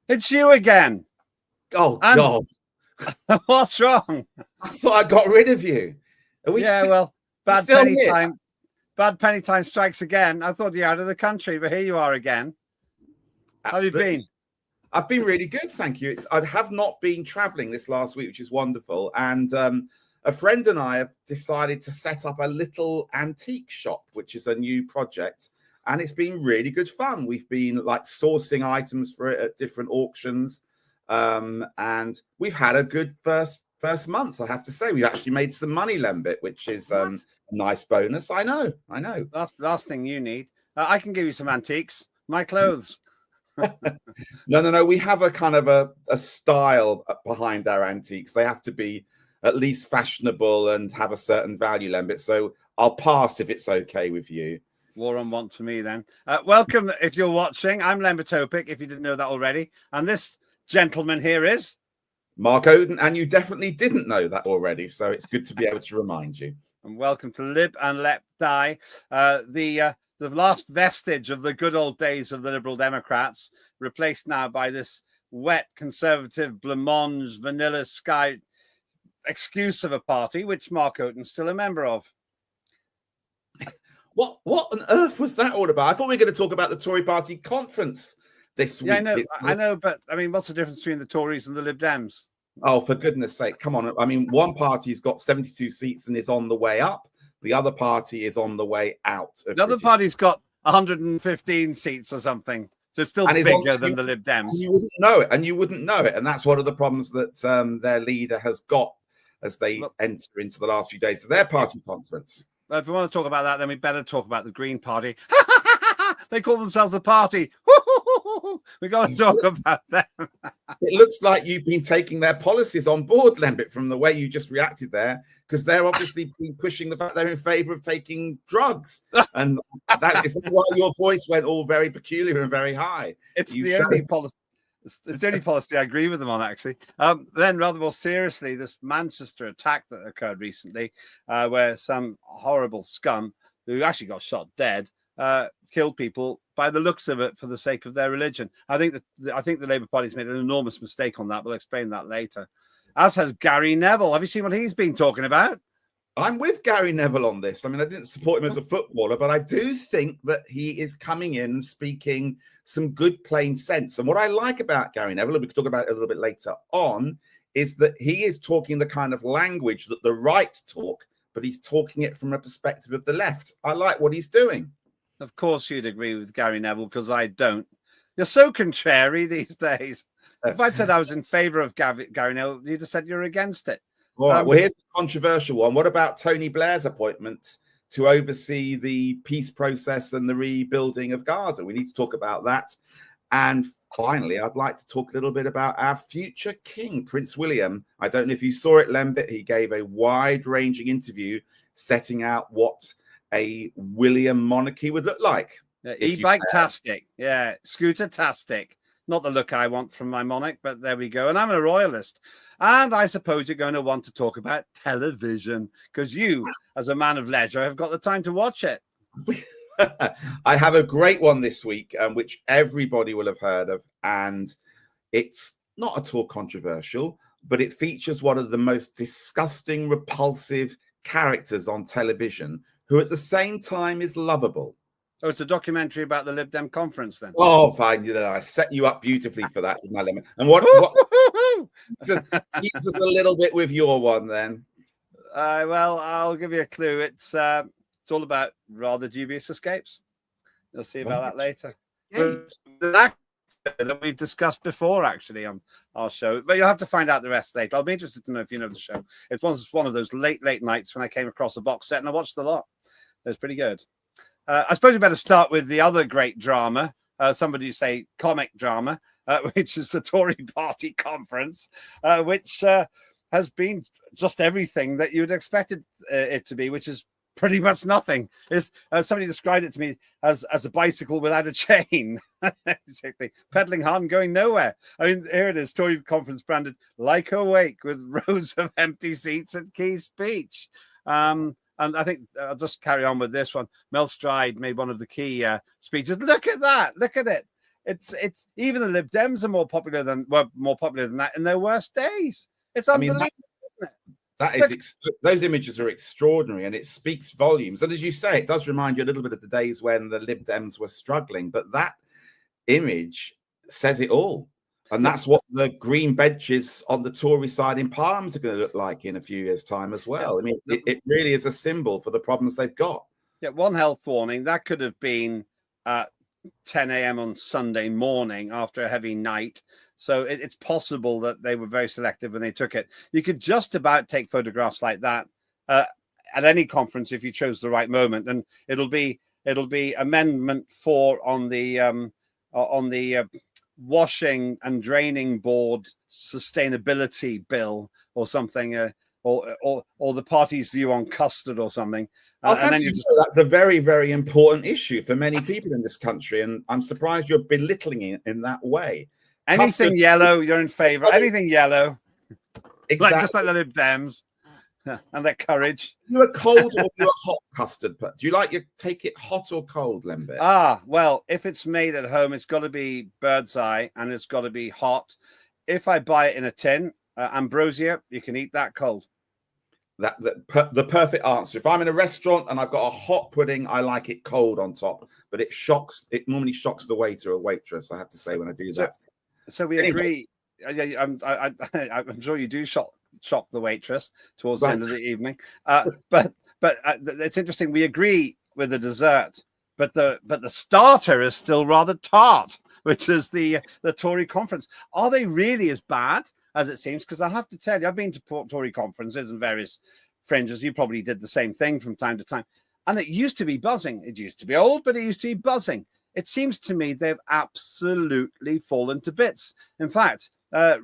It's you again. Oh, And God. what's wrong? I thought I got rid of you. Bad penny time strikes again. I thought you were out of the country, but here you are again. Absolutely. How have you been? I've been really good, thank you. I have not been traveling this last week, which is wonderful. And a friend and I have decided to set up a little antique shop, which is a new project. And it's been really good fun. We've been like sourcing items for it at different auctions. And we've had a good first month, I have to say. We've actually made some money, Lembit, which is a nice bonus. I know. That's the last thing you need. I can give you some antiques. My clothes. No. We have a kind of a style behind our antiques. They have to be at least fashionable and have a certain value, Lembit. So I'll pass if it's okay with you. War on want for me then. Welcome if you're watching. I'm Lembit Öpik, if you didn't know that already. And this gentleman here is Mark Oaten, and you definitely didn't know that already. So it's good to be able to remind you. And welcome to Lib and Let Die, the last vestige of the good old days of the Liberal Democrats, replaced now by this wet conservative blancmange vanilla sky excuse of a party, which Mark Oaten's still a member of. What on earth was that all about? I thought we were going to talk about the Tory party conference this week. Yeah, I know, but I mean, what's the difference between the Tories and the Lib Dems? Oh, for goodness sake, come on. I mean, one party's got 72 seats and is on the way up. The other party is on the way out. The other party's got 115 seats or something. So it's still bigger than the Lib Dems. You wouldn't know it, and you wouldn't know it. And that's one of the problems that their leader has got as they enter into the last few days of their party conference. Well, if we want to talk about that, then we better talk about the Green Party. They call themselves a party. We got to talk about them. It looks like you've been taking their policies on board, Lembit, from the way you just reacted there, because they're obviously been pushing the fact they're in favour of taking drugs, and that is why your voice went all very peculiar and very high. It's the only policy. It's the only policy I agree with them on, actually. Then, rather more seriously, this Manchester attack that occurred recently, where some horrible scum who actually got shot dead killed people by the looks of it for the sake of their religion. I think the Labour Party's made an enormous mistake on that. We'll explain that later. As has Gary Neville. Have you seen what he's been talking about? I'm with Gary Neville on this. I mean, I didn't support him as a footballer, but I do think that he is coming in and speaking some good plain sense. And what I like about Gary Neville, and we can talk about it a little bit later on, is that he is talking the kind of language that the right talk, but he's talking it from a perspective of the left. I like what he's doing. Of course you'd agree with Gary Neville, because I don't. You're so contrary these days. If I'd said I was in favour of Gary Neville, you'd have said you're against it. All right, well, here's the controversial one. What about Tony Blair's appointment to oversee the peace process and the rebuilding of Gaza? We need to talk about that. And finally, I'd like to talk a little bit about our future king, Prince William. I don't know if you saw it, Lembit. He gave a wide-ranging interview setting out what a William monarchy would look like. E-bike-tastic. Yeah, scooter-tastic. Not the look I want from my monarch, but there we go. And I'm a royalist. And I suppose you're going to want to talk about television, because you, as a man of leisure, have got the time to watch it. I have a great one this week, which everybody will have heard of. And it's not at all controversial, but it features one of the most disgusting, repulsive characters on television, who at the same time is lovable. Oh, it's a documentary about the Lib Dem conference, then. Oh, fine. I set you up beautifully for that, didn't I, Lemon? And what just keeps us a little bit with your one, then. Well, I'll give you a clue. It's all about rather dubious escapes. You'll see about that later. That we've discussed before, actually, on our show. But you'll have to find out the rest later. I'll be interested to know if you know the show. It was one of those late nights when I came across a box set and I watched the lot. It was pretty good. I suppose we better start with the other great drama, somebody say comic drama, which is the Tory party conference, which has been just everything that you would expect it to be, which is pretty much nothing. Somebody described it to me as a bicycle without a chain, basically pedaling hard and going nowhere. I mean, here it is, Tory conference branded like a wake with rows of empty seats at Key Speech. And I think I'll just carry on with this one. Mel Stride made one of the key speeches. Look at that. Look at it. it's even the Lib Dems are more popular than that in their worst days. It's unbelievable. Isn't it? That is, those images are extraordinary, and it speaks volumes. And as you say, it does remind you a little bit of the days when the Lib Dems were struggling. But that image says it all. And that's what the green benches on the Tory side in Palms are going to look like in a few years' time as well. I mean, it really is a symbol for the problems they've got. Yeah, one health warning. That could have been 10 a.m. on Sunday morning after a heavy night. So it's possible that they were very selective when they took it. You could just about take photographs like that at any conference if you chose the right moment, and it'll be Amendment 4 on the washing and draining board sustainability bill or something, or the party's view on custard or something. And then that's a very, very important issue for many people in this country, and I'm surprised you're belittling it in that way. Anything yellow, you're in favour. Anything yellow, exactly. Just like the Lib Dems and their courage. You're a cold or you're a hot custard? Do you like take it hot or cold, Lembit? Well, if it's made at home, it's got to be bird's eye and it's got to be hot. If I buy it in a tin, ambrosia, you can eat that cold. The perfect answer. If I'm in a restaurant and I've got a hot pudding, I like it cold on top, but it normally shocks the waiter or waitress, I have to say, when I do that. So we agree. I'm sure you do shock the waitress towards the end of the evening. But it's interesting. We agree with the dessert, but the starter is still rather tart, which is the Tory conference. Are they really as bad as it seems? Because I have to tell you, I've been to Tory conferences and various fringes. You probably did the same thing from time to time. And it used to be buzzing. It used to be old, but it used to be buzzing. It seems to me they've absolutely fallen to bits. In fact, very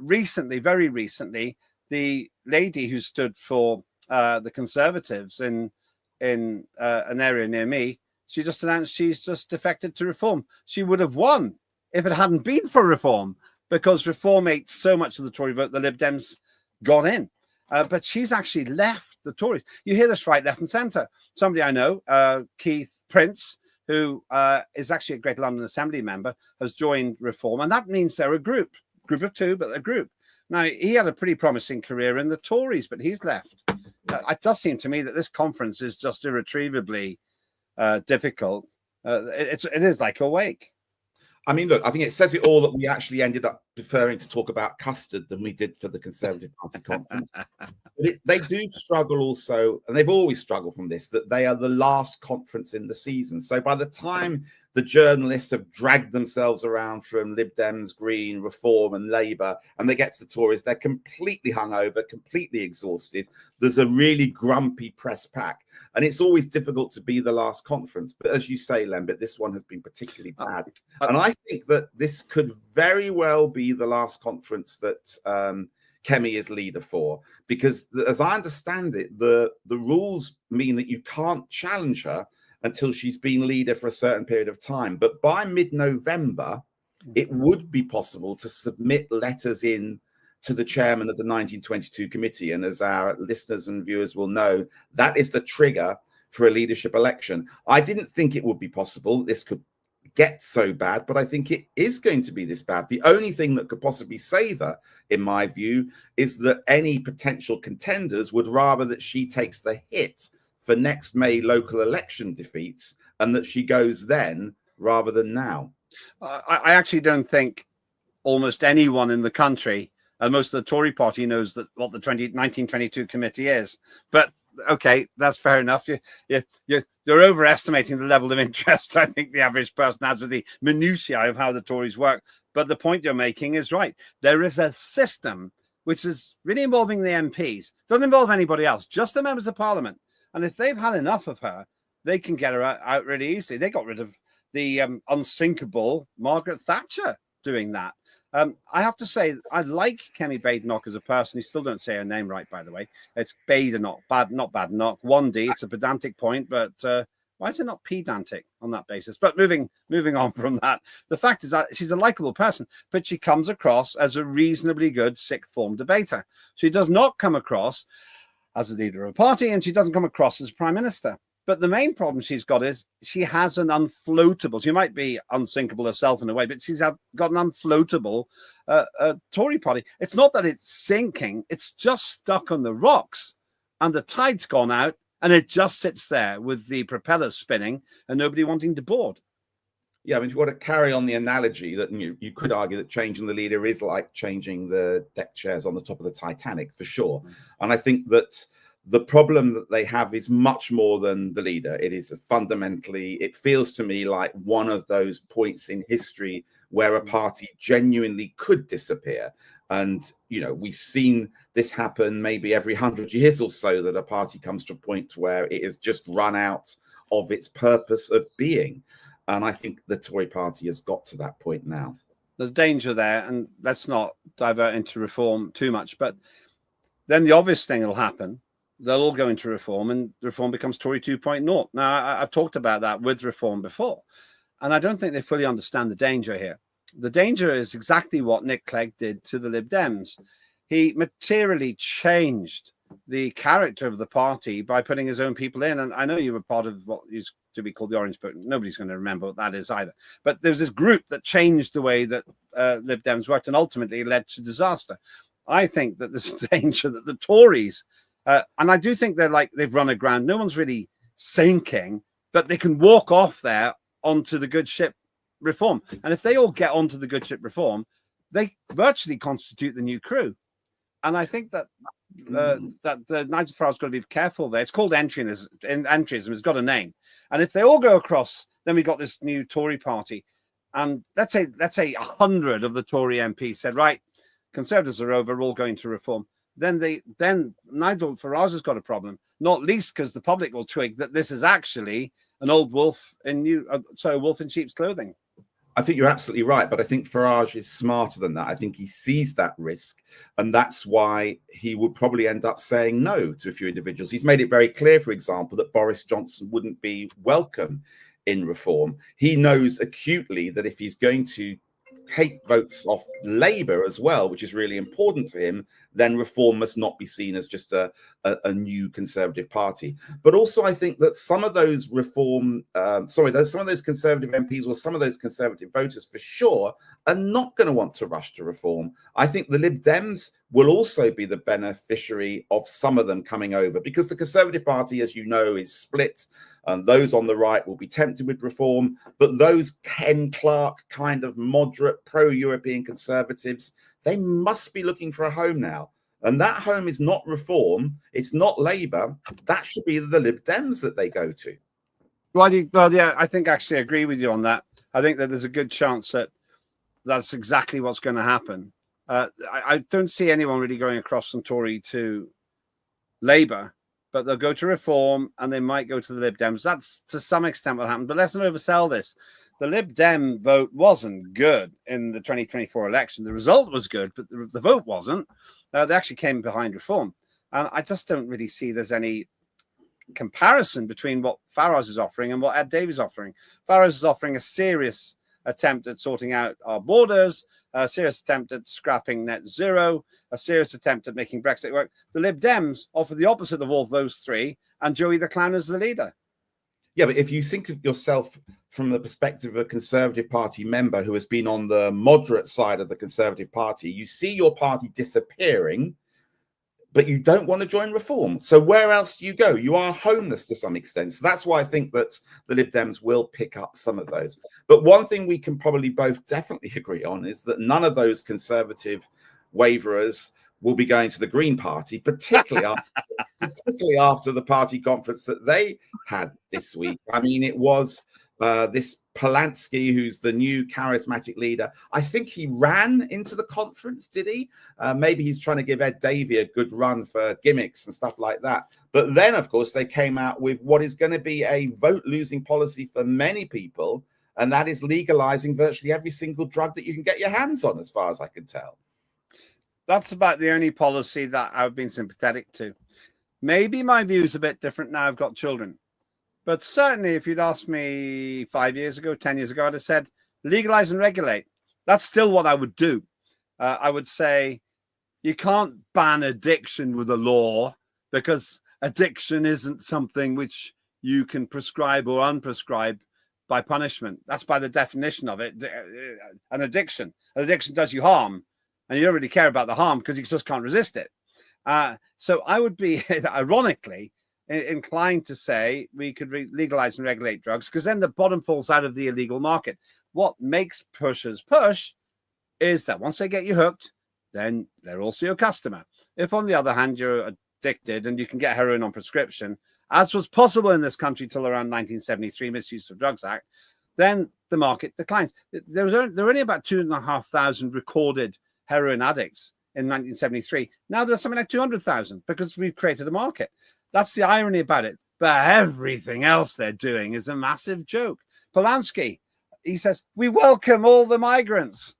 recently, the lady who stood for the Conservatives in an area near me, she just announced she's just defected to Reform. She would have won if it hadn't been for Reform, because Reform ate so much of the Tory vote, the Lib Dems got in. But she's actually left the Tories. You hear this right, left and centre. Somebody I know, Keith Prince, who is actually a Greater London Assembly member, has joined Reform. And that means they're a group of two, but a group. Now, he had a pretty promising career in the Tories, but he's left. It does seem to me that this conference is just irretrievably difficult. It is like a wake. I mean, look, I think it says it all that we actually ended up preferring to talk about custard than we did for the Conservative Party conference. But they do struggle also, and they've always struggled from this, that they are the last conference in the season. So by the time the journalists have dragged themselves around from Lib Dems, Green, Reform and Labour, and they get to the Tories, they're completely hungover, completely exhausted. There's a really grumpy press pack. And it's always difficult to be the last conference. But as you say, Lembit, this one has been particularly bad. And I think that this could very well be the last conference that Kemi is leader for. Because as I understand it, the rules mean that you can't challenge her until she's been leader for a certain period of time. But by mid-November, it would be possible to submit letters in to the chairman of the 1922 committee. And as our listeners and viewers will know, that is the trigger for a leadership election. I didn't think it would be possible. This could get so bad, but I think it is going to be this bad. The only thing that could possibly save her, in my view, is that any potential contenders would rather that she takes the hit for next May local election defeats and that she goes then rather than now. I actually don't think almost anyone in the country, and most of the Tory party, knows that what the 1922 committee is. But okay, that's fair enough. You're overestimating the level of interest I think the average person has with the minutiae of how the Tories work. But the point you're making is right. There is a system which is really involving the MPs. Doesn't involve anybody else, just the members of Parliament. And if they've had enough of her, they can get her out really easily. They got rid of the unsinkable Margaret Thatcher doing that. I have to say, I like Kemi Badenoch as a person. You still don't say her name right, by the way. It's Badenoch, not Badenoch. 1D, it's a pedantic point, but why is it not pedantic on that basis? But moving on from that, the fact is that she's a likable person, but she comes across as a reasonably good sixth form debater. She does not come across as a leader of a party, and she doesn't come across as prime minister. But the main problem she's got is she has an unfloatable. She might be unsinkable herself in a way, but she's got an unfloatable Tory party. It's not that it's sinking; it's just stuck on the rocks, and the tide's gone out, and it just sits there with the propellers spinning and nobody wanting to board. Yeah, I mean, if you want to carry on the analogy that you could argue that changing the leader is like changing the deck chairs on the top of the Titanic, for sure. And I think that the problem that they have is much more than the leader. It is fundamentally, it feels to me like one of those points in history where a party genuinely could disappear. And, we've seen this happen maybe every 100 years or so, that a party comes to a point where it has just run out of its purpose of being. And I think the Tory party has got to that point now. There's danger there, and let's not divert into reform too much. But then the obvious thing will happen. They'll all go into reform, and reform becomes Tory 2.0. Now, I've talked about that with reform before, and I don't think they fully understand the danger here. The danger is exactly what Nick Clegg did to the Lib Dems. He materially changed the character of the party by putting his own people in. And I know you were part of what used to be called the Orange Book. Nobody's going to remember what that is either. But there was this group that changed the way that Lib Dems worked and ultimately led to disaster. I think that there's a danger that the Tories, and I do think they've run aground. No one's really sinking, but they can walk off there onto the good ship reform. And if they all get onto the good ship reform, they virtually constitute the new crew. And I think that Nigel Farage's got to be careful there. It's called entryism. It's got a name. And if they all go across, then we got this new Tory party. And let's say 100 of the Tory MPs said, right, Conservatives are over, we're all going to reform. Then Nigel Farage has got a problem, not least because the public will twig that this is actually an old wolf in wolf in sheep's clothing. I think you're absolutely right, but I think Farage is smarter than that. I think he sees that risk, and that's why he would probably end up saying no to a few individuals. He's made it very clear, for example, that Boris Johnson wouldn't be welcome in reform. He knows acutely that if he's going to take votes off Labour as well, which is really important to him, then reform must not be seen as just a new Conservative party. But also, I think that some of those some of those Conservative MPs or some of those Conservative voters, for sure, are not going to want to rush to reform. I think the Lib Dems will also be the beneficiary of some of them coming over, because the Conservative Party, as you know, is split. And those on the right will be tempted with reform, but those Ken Clarke kind of moderate pro-European Conservatives, they must be looking for a home now. And that home is not reform, it's not Labour. That should be the Lib Dems that they go to. Well, yeah, I think actually I agree with you on that. I think that there's a good chance that that's exactly what's going to happen. I don't see anyone really going across from Tory to Labour, but they'll go to reform and they might go to the Lib Dems. That's to some extent what happened, but let's not oversell this. The Lib Dem vote wasn't good in the 2024 election. The result was good, but the vote wasn't. They actually came behind reform. And I just don't really see there's any comparison between what Farage is offering and what Ed Davey is offering. Farage is offering a serious attempt at sorting out our borders, a serious attempt at scrapping net zero, a serious attempt at making Brexit work. The Lib Dems offer the opposite of all those three, and Joey the Clown is the leader. Yeah, but if you think of yourself from the perspective of a Conservative Party member who has been on the moderate side of the Conservative Party, you see your party disappearing, but you don't want to join reform. So where else do you go? You are homeless to some extent. So that's why I think that the Lib Dems will pick up some of those. But one thing we can probably both definitely agree on is that none of those Conservative waverers will be going to the Green Party, particularly after the party conference that they had this week. I mean, it was this Polanski, who's the new charismatic leader. I think he ran into the conference, did he? Maybe he's trying to give Ed Davey a good run for gimmicks and stuff like that. But then, of course, they came out with what is going to be a vote-losing policy for many people, and that is legalizing virtually every single drug that you can get your hands on, as far as I can tell. That's about the only policy that I've been sympathetic to. Maybe my view is a bit different now I've got children. But certainly if you'd asked me 5 years ago, 10 years ago, I'd have said legalize and regulate. That's still what I would do. I would say you can't ban addiction with a law, because addiction isn't something which you can prescribe or unprescribe by punishment. That's by the definition of it. An addiction. An addiction does you harm, and you don't really care about the harm because you just can't resist it. So I would be, ironically, inclined to say we could legalize and regulate drugs, because then the bottom falls out of the illegal market. What makes pushers push is that once they get you hooked, then they're also your customer. If, on the other hand, you're addicted and you can get heroin on prescription, as was possible in this country till around 1973, Misuse of Drugs Act, then the market declines. There were only about 2,500 recorded heroin addicts in 1973. Now there's something like 200,000 because we've created a market. That's the irony about it. But everything else they're doing is a massive joke. Polanski, he says, we welcome all the migrants.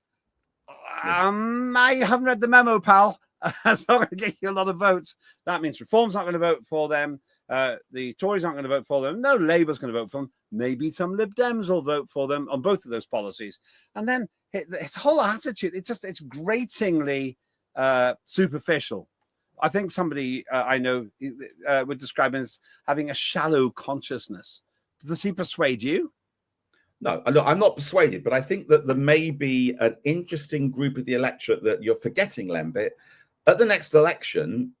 I haven't read the memo, pal. That's not going to get you a lot of votes. That means Reform's not going to vote for them. The Tories aren't going to vote for them. No, Labour's going to vote for them. Maybe some Lib Dems will vote for them on both of those policies. And then its whole attitude, it's gratingly superficial. I think somebody I know would describe him as having a shallow consciousness. Does he persuade you? No, look, I'm not persuaded, but I think that there may be an interesting group of the electorate that you're forgetting, Lembit. At the next election,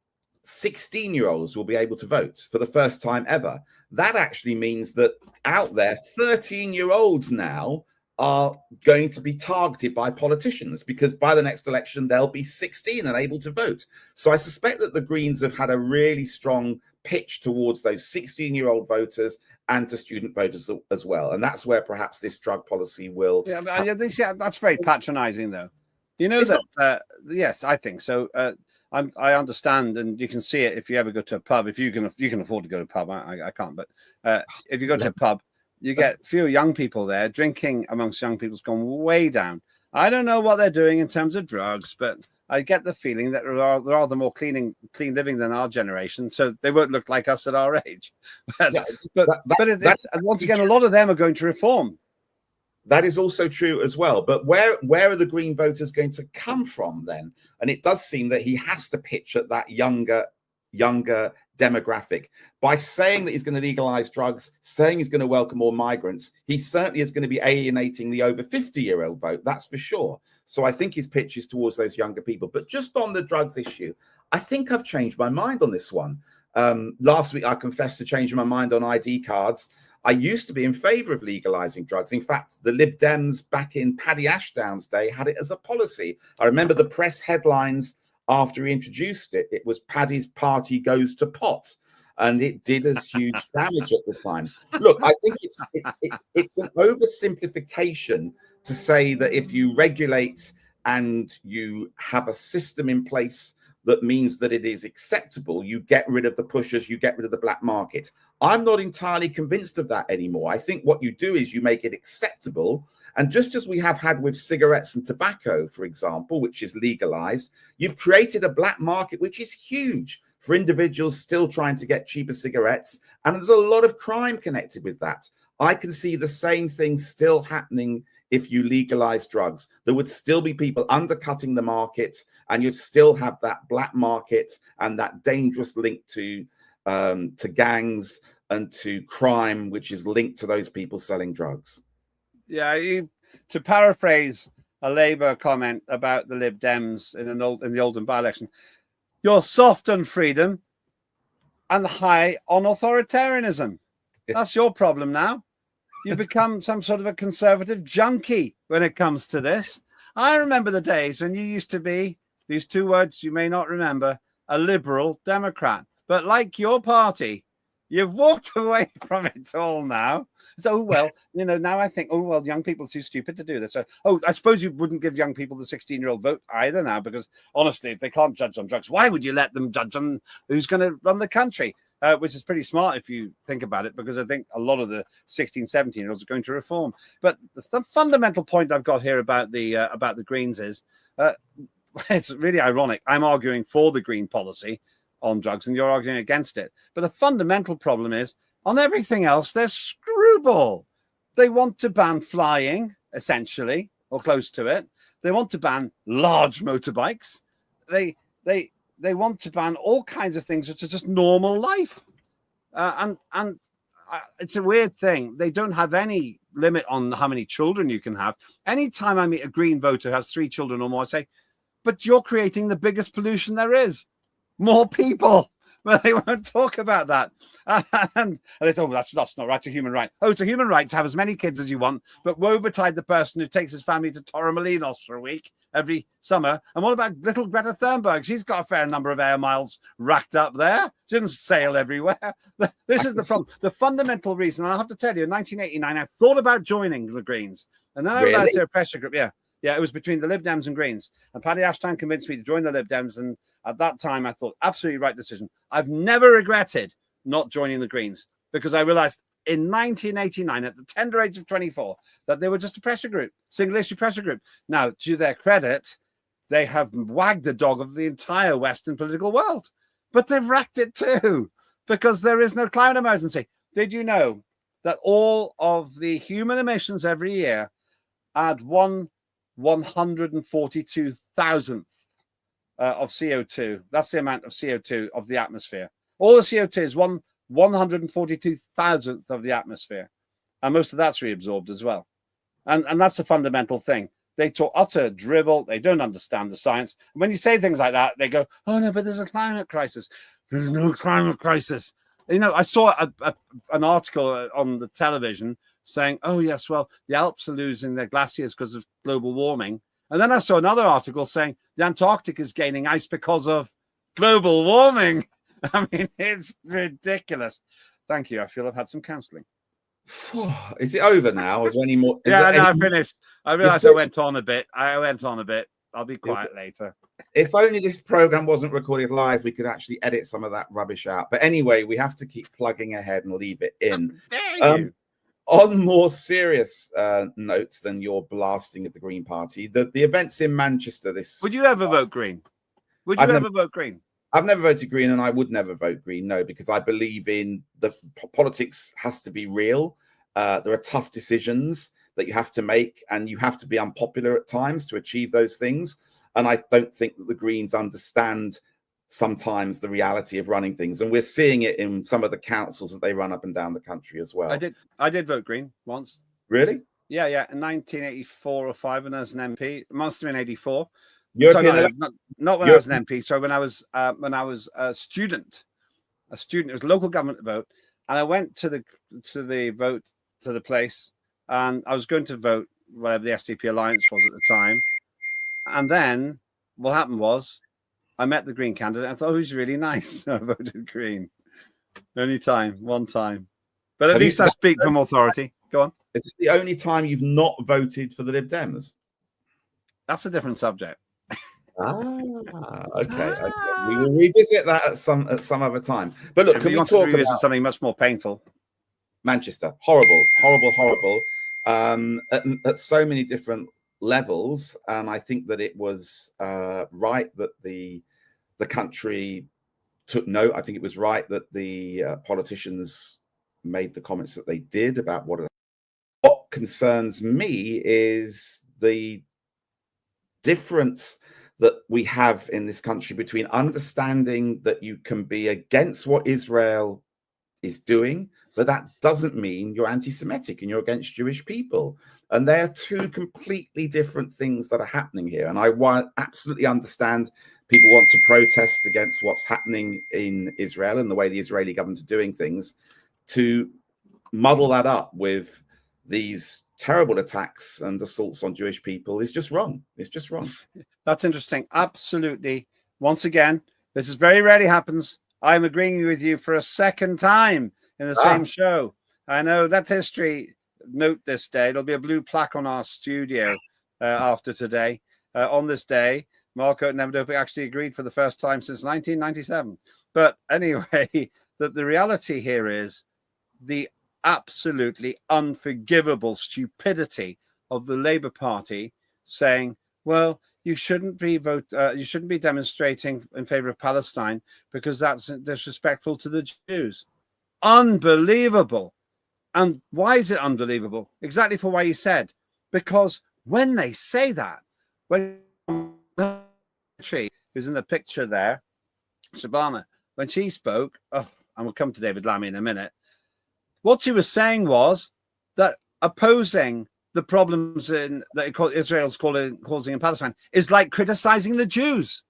16-year-olds will be able to vote for the first time ever. That actually means that out there, 13-year-olds now are going to be targeted by politicians, because by the next election, they'll be 16 and able to vote. So I suspect that the Greens have had a really strong pitch towards those 16-year-old voters and to student voters as well. And that's where perhaps this drug policy will... Yeah, that's very patronizing, though. You know yes, I think so. I understand, and you can see it if you ever go to a pub. If you can afford to go to a pub, I can't. But if you go to a pub, you get fewer young people there. Drinking amongst young people's gone way down. I don't know what they're doing in terms of drugs, but I get the feeling that there are rather more clean living than our generation, so they won't look like us at our age. But once again, a lot of them are going to reform. That is also true as well. But where are the Green voters going to come from then? And it does seem that he has to pitch at that younger demographic. By saying that he's going to legalize drugs, saying he's going to welcome more migrants, he certainly is going to be alienating the over 50-year-old vote. That's for sure. So I think his pitch is towards those younger people. But just on the drugs issue, I think I've changed my mind on this one. Last week, I confessed to changing my mind on ID cards. I used to be in favor of legalizing drugs. In fact, the Lib Dems back in Paddy Ashdown's day had it as a policy. I remember the press headlines after he introduced it. It was Paddy's party goes to pot. And it did us huge damage at the time. Look, I think it's an oversimplification to say that if you regulate and you have a system in place that means that it is acceptable, you get rid of the pushers, you get rid of the black market. I'm not entirely convinced of that anymore. I think what you do is you make it acceptable. And just as we have had with cigarettes and tobacco, for example, which is legalized, you've created a black market, which is huge for individuals still trying to get cheaper cigarettes. And there's a lot of crime connected with that. I can see the same thing still happening if you legalize drugs. There would still be people undercutting the market, and you'd still have that black market and that dangerous link to gangs and to crime, which is linked to those people selling drugs. Yeah, to paraphrase a Labour comment about the Lib Dems in the Oldham by-election, you're soft on freedom and high on authoritarianism. That's your problem now. You become some sort of a conservative junkie when it comes to this. I remember the days when you used to be, these two words you may not remember, a liberal Democrat. But like your party, you've walked away from it all now. So, well, now I think, young people are too stupid to do this. So, I suppose you wouldn't give young people the 16-year-old vote either now, because honestly, if they can't judge on drugs, why would you let them judge on who's going to run the country? Which is pretty smart if you think about it, because I think a lot of the 16, 17-year-olds are going to reform. But the fundamental point I've got here about the Greens is it's really ironic. I'm arguing for the Green policy on drugs and you're arguing against it. But the fundamental problem is on everything else, they're screwball. They want to ban flying, essentially, or close to it. They want to ban large motorbikes. They want to ban all kinds of things which are just normal life. And it's a weird thing. They don't have any limit on how many children you can have. Anytime I meet a Green voter who has 3 children or more, I say, but you're creating the biggest pollution there is. More people. Well, they won't talk about that. And they thought, well, that's not right. It's a human right. Oh, it's a human right to have as many kids as you want, but woe betide the person who takes his family to Torremolinos for a week every summer. And what about little Greta Thunberg? She's got a fair number of air miles racked up there. She doesn't sail everywhere. This is the problem. The fundamental reason, and I have to tell you, in 1989, I thought about joining the Greens. And then I realized they're a pressure group. Yeah, it was between the Lib Dems and Greens. And Paddy Ashton convinced me to join the Lib Dems. And at that time, I thought, absolutely right decision. I've never regretted not joining the Greens because I realized in 1989, at the tender age of 24, that they were just a pressure group, single issue pressure group. Now, to their credit, they have wagged the dog of the entire Western political world, but they've wrecked it too because there is no climate emergency. Did you know that all of the human emissions every year add 142,000th of CO2? That's the amount of CO2 of the atmosphere. All the CO2 is 142,000th of the atmosphere, and most of that's reabsorbed as well. And that's a fundamental thing. They talk utter drivel. They don't understand the science. And when you say things like that, they go, "Oh no, but there's a climate crisis." There's no climate crisis. You know, I saw an article on the television saying, "Oh yes, well, the Alps are losing their glaciers because of global warming." And then I saw another article saying the Antarctic is gaining ice because of global warming. I mean, it's ridiculous. Thank you. I feel I've had some counselling. Is it over now? Is there any more? I finished. I realised I went on a bit. I'll be quiet later. If only this program wasn't recorded live, we could actually edit some of that rubbish out. But anyway, we have to keep plugging ahead and leave it in. On more serious notes than your blasting of the Green Party, the events in Manchester this... Would you ever vote Green? Would you ever vote Green? I've never voted Green, and I would never vote Green, no, because I believe in the politics has to be real. There are tough decisions that you have to make, and you have to be unpopular at times to achieve those things. And I don't think that the Greens understand sometimes the reality of running things, and we're seeing it in some of the councils that they run up and down the country as well. I did vote Green once. Really? Yeah, in 1984 or 5, and as an MP. It must have been 84. Not when I was an MP. So when I was a student. It was a local government vote, and I went to the place, and I was going to vote whatever the SDP alliance was at the time, and then what happened was I met the Green candidate. I thought, oh, he's really nice. I voted Green. One time. But at least I speak from authority. Go on. Is this the only time you've not voted for the Lib Dems? That's a different subject. Okay. We will revisit that at some other time. But look, can we talk about something much more painful? Manchester? Horrible. At so many different levels, and I think that it was right that the country took note. I think it was right that the politicians made the comments that they did about what concerns me is the difference that we have in this country between understanding that you can be against what Israel is doing, but that doesn't mean you're anti-Semitic and you're against Jewish people. And they are two completely different things that are happening here. And I absolutely understand people want to protest against what's happening in Israel and the way the Israeli government are doing things. To muddle that up with these terrible attacks and assaults on Jewish people is just wrong. It's just wrong. That's interesting. Absolutely. Once again, this is very rarely happens. I'm agreeing with you for a second time in the same show. I know that history. Note this day. There'll be a blue plaque on our studio after today. On this day, Mark Oaten and Öpik actually agreed for the first time since 1997. But anyway, the reality here is the absolutely unforgivable stupidity of the Labour Party saying, well, you shouldn't be demonstrating in favor of Palestine because that's disrespectful to the Jews. Unbelievable. And why is it unbelievable? Exactly for what you said. Because when they say that, when who's in the picture there, Shabana, when she spoke, and we'll come to David Lammy in a minute, what she was saying was that opposing the problems that Israel's causing in Palestine is like criticizing the Jews.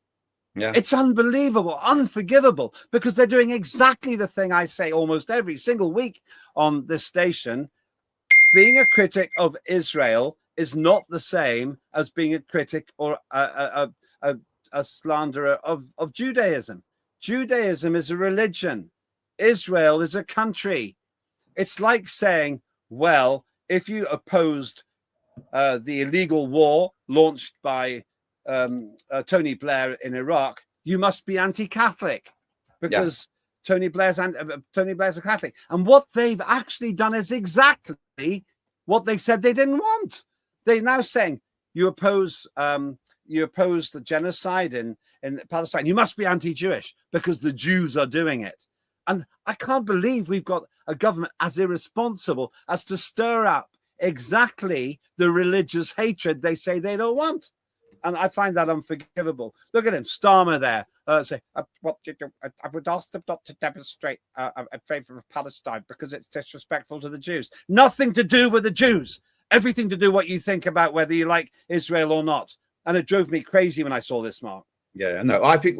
Yeah. It's unbelievable, unforgivable, because they're doing exactly the thing I say almost every single week on this station. Being a critic of Israel is not the same as being a critic or a slanderer of Judaism. Judaism is a religion. Israel is a country. It's like saying, well, if you opposed the illegal war launched by Tony Blair in Iraq, you must be anti-Catholic because Tony Blair's a Catholic. And what they've actually done is exactly what they said they didn't want. They're now saying you oppose the genocide in Palestine. You must be anti-Jewish because the Jews are doing it. And I can't believe we've got a government as irresponsible as to stir up exactly the religious hatred they say they don't want. And I find that unforgivable. Look at him, Starmer there. Say, I would ask them not to demonstrate in favor of Palestine because it's disrespectful to the Jews. Nothing to do with the Jews. Everything to do what you think about whether you like Israel or not. And it drove me crazy when I saw this, Mark. Yeah, no, I think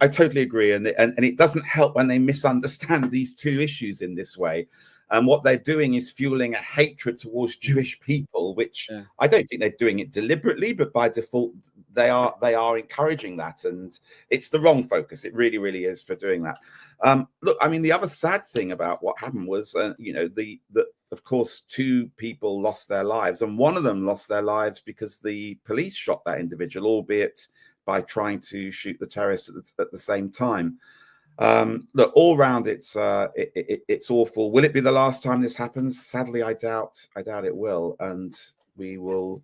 I totally agree. And it doesn't help when they misunderstand these two issues in this way. And what they're doing is fueling a hatred towards Jewish people, which I don't think they're doing it deliberately, but by default, they are encouraging that. And it's the wrong focus. It really, really is for doing that. Look, I mean, the other sad thing about what happened was, of course, two people lost their lives. And one of them lost their lives because the police shot that individual, albeit by trying to shoot the terrorist at the same time. Look, all round, it's awful. Will it be the last time this happens? Sadly, I doubt it will, and we will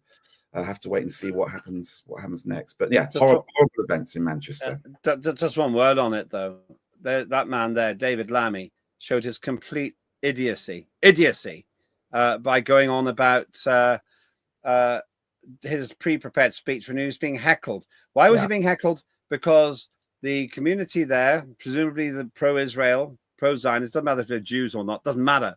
have to wait and see what happens next. But yeah, horrible events in Manchester. Just one word on it, though. That man there, David Lammy, showed his complete idiocy by going on about his pre-prepared speech when he was being heckled. Why was he being heckled? Because the community there, presumably the pro-Israel, pro-Zionist, doesn't matter if they're Jews or not, doesn't matter.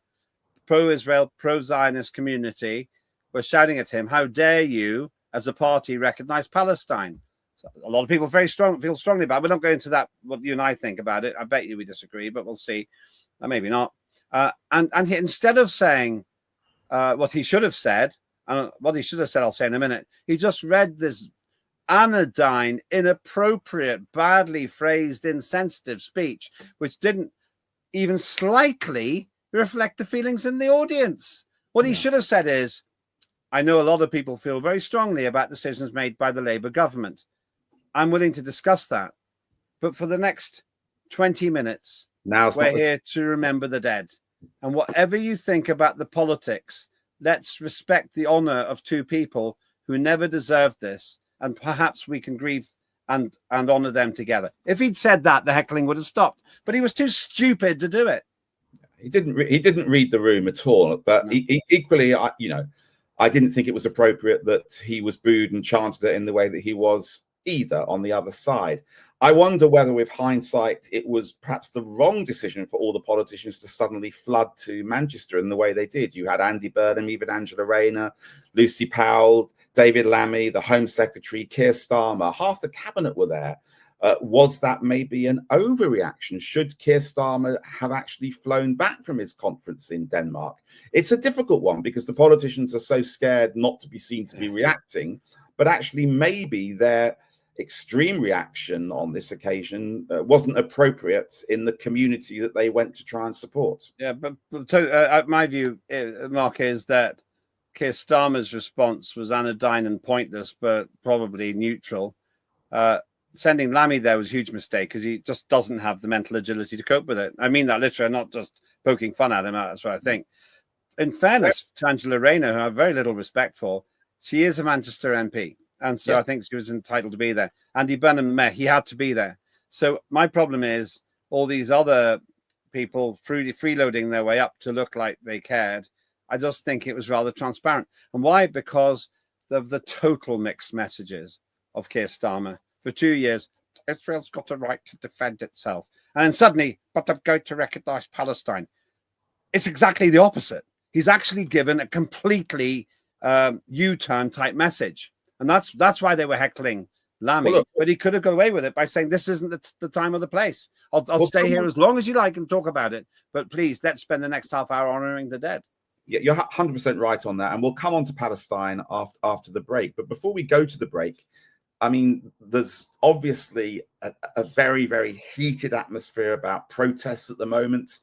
Pro-Israel, pro-Zionist community were shouting at him, how dare you, as a party, recognize Palestine? So a lot of people feel strongly about it. We're not going into that, what you and I think about it. I bet you we disagree, but we'll see. Maybe not. And he, instead of saying what he should have said, what he should have said, I'll say in a minute, he just read this anodyne, inappropriate, badly phrased, insensitive speech, which didn't even slightly reflect the feelings in the audience. What he should have said is, I know a lot of people feel very strongly about decisions made by the Labour government. I'm willing to discuss that. But for the next 20 minutes, we're here to remember the dead. And whatever you think about the politics, let's respect the honour of two people who never deserved this. And perhaps we can grieve and honour them together. If he'd said that, the heckling would have stopped. But he was too stupid to do it. He didn't read the room at all. But equally, I didn't think it was appropriate that he was booed and chanted it in the way that he was either on the other side. I wonder whether, with hindsight, it was perhaps the wrong decision for all the politicians to suddenly flood to Manchester in the way they did. You had Andy Burnham, even Angela Rayner, Lucy Powell, David Lammy, the Home Secretary, Keir Starmer, half the cabinet were there. Was that maybe an overreaction? Should Keir Starmer have actually flown back from his conference in Denmark? It's a difficult one because the politicians are so scared not to be seen to be reacting, but actually maybe their extreme reaction on this occasion wasn't appropriate in the community that they went to try and support. Yeah, but my view, Mark, is that Keir Starmer's response was anodyne and pointless, but probably neutral. Sending Lammy there was a huge mistake because he just doesn't have the mental agility to cope with it. I mean that literally, not just poking fun at him. That's what I think. In fairness to Angela Rayner, who I have very little respect for, she is a Manchester MP. And so I think she was entitled to be there. Andy Burnham, he had to be there. So my problem is all these other people freeloading their way up to look like they cared. I just think it was rather transparent. And why? Because of the total mixed messages of Keir Starmer. For 2 years, Israel's got a right to defend itself. And then suddenly, but I'm going to recognize Palestine. It's exactly the opposite. He's actually given a completely U-turn type message. And that's why they were heckling Lammy. Well, look, but he could have got away with it by saying, this isn't the time or the place. I'll stay here as long as you like and talk about it. But please, let's spend the next half hour honoring the dead. Yeah, you're 100% right on that. And we'll come on to Palestine after the break. But before we go to the break, I mean, there's obviously a very, very heated atmosphere about protests at the moment.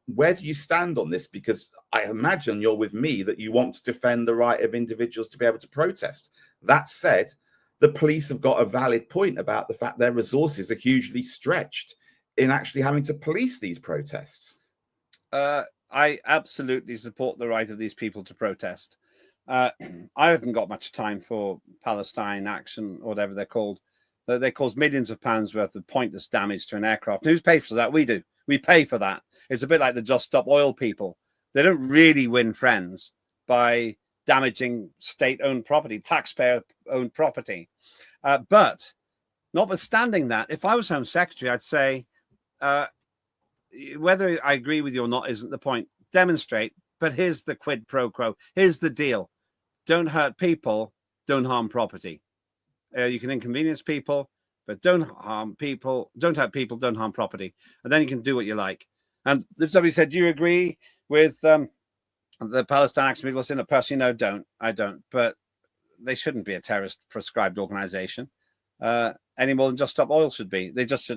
Where do you stand on this? Because I imagine you're with me that you want to defend the right of individuals to be able to protest. That said, the police have got a valid point about the fact their resources are hugely stretched in actually having to police these protests. I absolutely support the right of these people to protest. I haven't got much time for Palestine Action, or whatever they're called. They cause millions of pounds worth of pointless damage to an aircraft. Who's paid for that? We do. We pay for that. It's a bit like the Just Stop Oil people. They don't really win friends by damaging state-owned property, taxpayer-owned property. But notwithstanding that, if I was Home Secretary, I'd say whether I agree with you or not isn't the point. Demonstrate, but here's the quid pro quo. Here's the deal. Don't hurt people, don't harm property. You can inconvenience people, but don't harm people. Don't hurt people, don't harm property. And then you can do what you like. And if somebody said, do you agree with the Palestine Action people? Saying, personally, no, don't. I don't. But they shouldn't be a terrorist prescribed organization any more than Just Stop Oil should be. They're just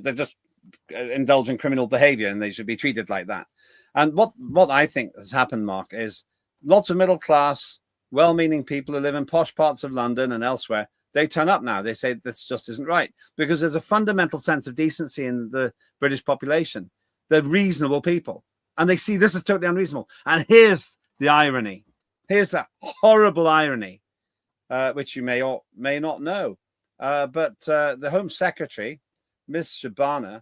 indulge in criminal behavior, and they should be treated like that. And what I think has happened, Mark, is lots of middle class, well-meaning people who live in posh parts of London and elsewhere, they turn up now. They say this just isn't right, because there's a fundamental sense of decency in the British population. They're reasonable people, and they see this is totally unreasonable. And here's the irony. Here's the horrible irony, which you may or may not know. But the Home Secretary, Ms. Shabana,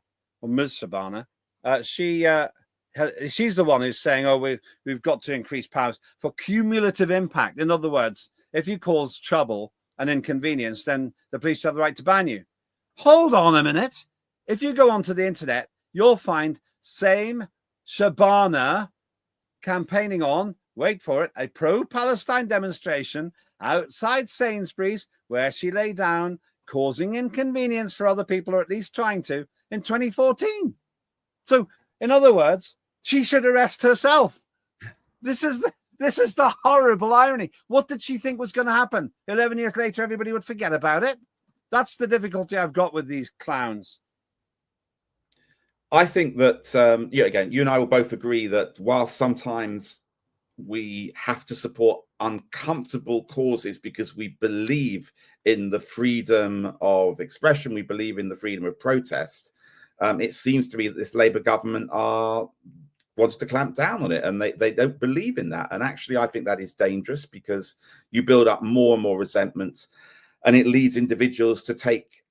she's the one who's saying, oh, we've got to increase powers for cumulative impact. In other words, if you cause trouble and inconvenience, then the police have the right to ban you. Hold on a minute. If you go onto the internet, you'll find same Shabana campaigning on, wait for it, a pro-Palestine demonstration outside Sainsbury's, where she lay down, causing inconvenience for other people, or at least trying to, in 2014. So, in other words, she should arrest herself. This is the horrible irony. What did she think was going to happen? 11 years later, everybody would forget about it. That's the difficulty I've got with these clowns. I think that, again, you and I will both agree that while sometimes we have to support uncomfortable causes because we believe in the freedom of expression, we believe in the freedom of protest, it seems to me that this Labour government wants to clamp down on it, and they don't believe in that. And actually, I think that is dangerous, because you build up more and more resentment, and it leads individuals to take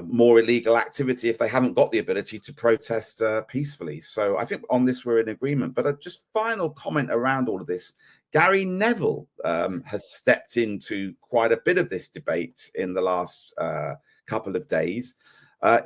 more illegal activity if they haven't got the ability to protest peacefully. So I think on this we're in agreement. But just final comment around all of this. Gary Neville has stepped into quite a bit of this debate in the last couple of days.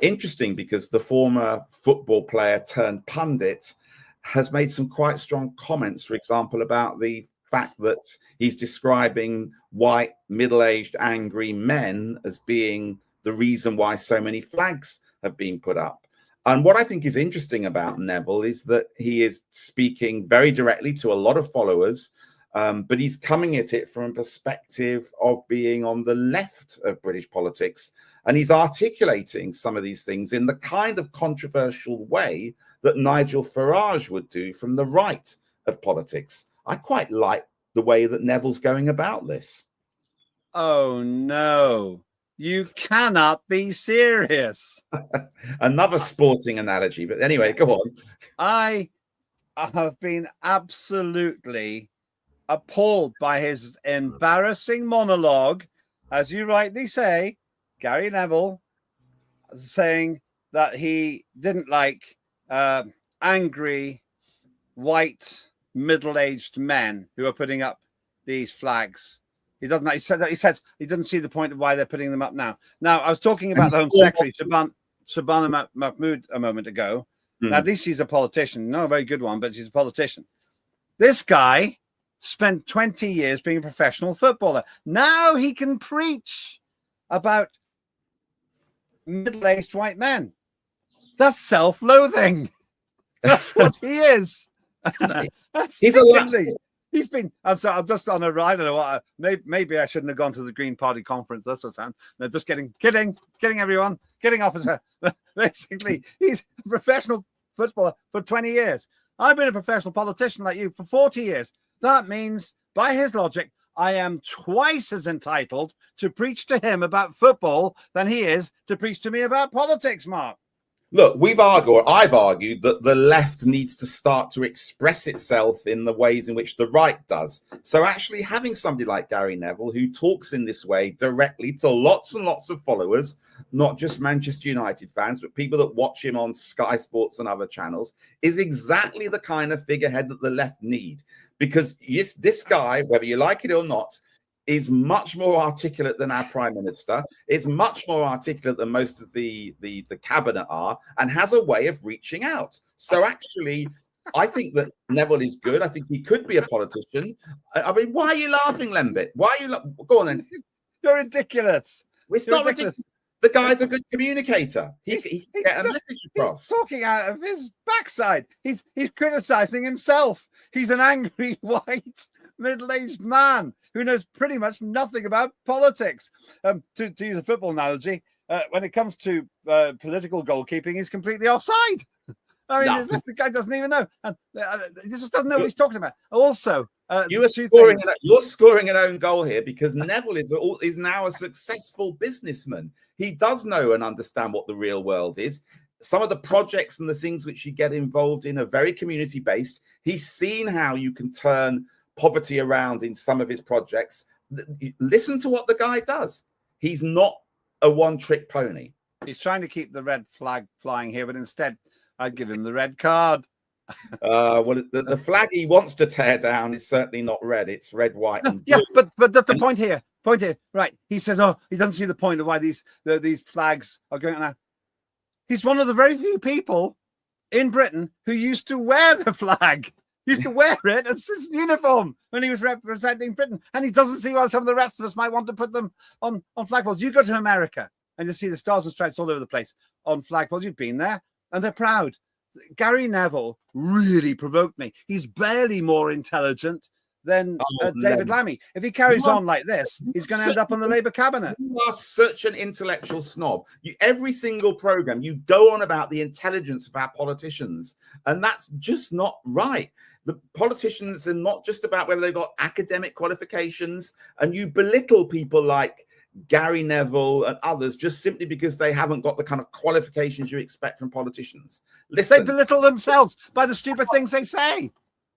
Interesting, because the former football player turned pundit has made some quite strong comments, for example, about the fact that he's describing white, middle-aged, angry men as being the reason why so many flags have been put up. And what I think is interesting about Neville is that he is speaking very directly to a lot of followers, but he's coming at it from a perspective of being on the left of British politics. And he's articulating some of these things in the kind of controversial way that Nigel Farage would do from the right of politics. I quite like the way that Neville's going about this. Oh, no. You cannot be serious. Another sporting analogy. But anyway, go on. I have been absolutely appalled by his embarrassing monologue. As you rightly say, Gary Neville saying that he didn't like angry, white, middle-aged men who are putting up these flags. He doesn't. He said he doesn't see the point of why they're putting them up now. Now, I was talking about the Home Secretary, Shabana Mahmood, a moment ago. Now, at least she's a politician. Not a very good one, but she's a politician. This guy spent 20 years being a professional footballer. Now he can preach about middle-aged white men. That's self-loathing. That's what he is. He's been. I'm just on a ride. I don't know what. Maybe I shouldn't have gone to the Green Party conference. That's what's happening. No, just kidding, everyone, kidding, officer. Basically, he's a professional footballer for 20 years. I've been a professional politician like you for 40 years. That means, by his logic, I am twice as entitled to preach to him about football than he is to preach to me about politics, Mark. Look, I've argued that the left needs to start to express itself in the ways in which the right does. So actually having somebody like Gary Neville who talks in this way directly to lots and lots of followers, not just Manchester United fans, but people that watch him on Sky Sports and other channels, is exactly the kind of figurehead that the left need. Because yes, this guy, whether you like it or not, is much more articulate than our prime minister, is much more articulate than most of the cabinet are, and has a way of reaching out. So actually, I think that Neville is good. I think he could be a politician. I mean, why are you laughing, Lembit? Why are you go on then? You're ridiculous. It's not ridiculous. The guy's a good communicator. He can get a message across. He's talking out of his backside. He's criticizing himself. He's an angry white middle-aged man who knows pretty much nothing about politics. To use a football analogy, when it comes to political goalkeeping, he's completely offside. I mean, the guy doesn't even know. He just doesn't know what he's talking about. Also, you're scoring an own goal here because Neville is now a successful businessman. He does know and understand what the real world is. Some of the projects and the things which you get involved in are very community-based. He's seen how you can turn poverty around in some of his projects. Listen to what the guy does. He's not a one-trick pony. He's trying to keep the red flag flying here, but instead I'd give him the red card. Well, the flag he wants to tear down is certainly not red. It's red, white, and blue. Yeah, but the point here, right? He says, oh, he doesn't see the point of why these flags are going on now. He's one of the very few people in Britain who used to wear the flag. He used to wear it as his uniform when he was representing Britain, and he doesn't see why some of the rest of us might want to put them on flagpoles. You go to America and you see the stars and stripes all over the place on flagpoles. You've been there, and they're proud. Gary Neville really provoked me. He's barely more intelligent than David Lammy. If he carries on like this, he's going to end up on the Labour cabinet. You are such an intellectual snob. Every single program, you go on about the intelligence of our politicians, and that's just not right. The politicians are not just about whether they've got academic qualifications, and you belittle people like Gary Neville and others just simply because they haven't got the kind of qualifications you expect from politicians. Listen, they belittle themselves by the stupid things they say.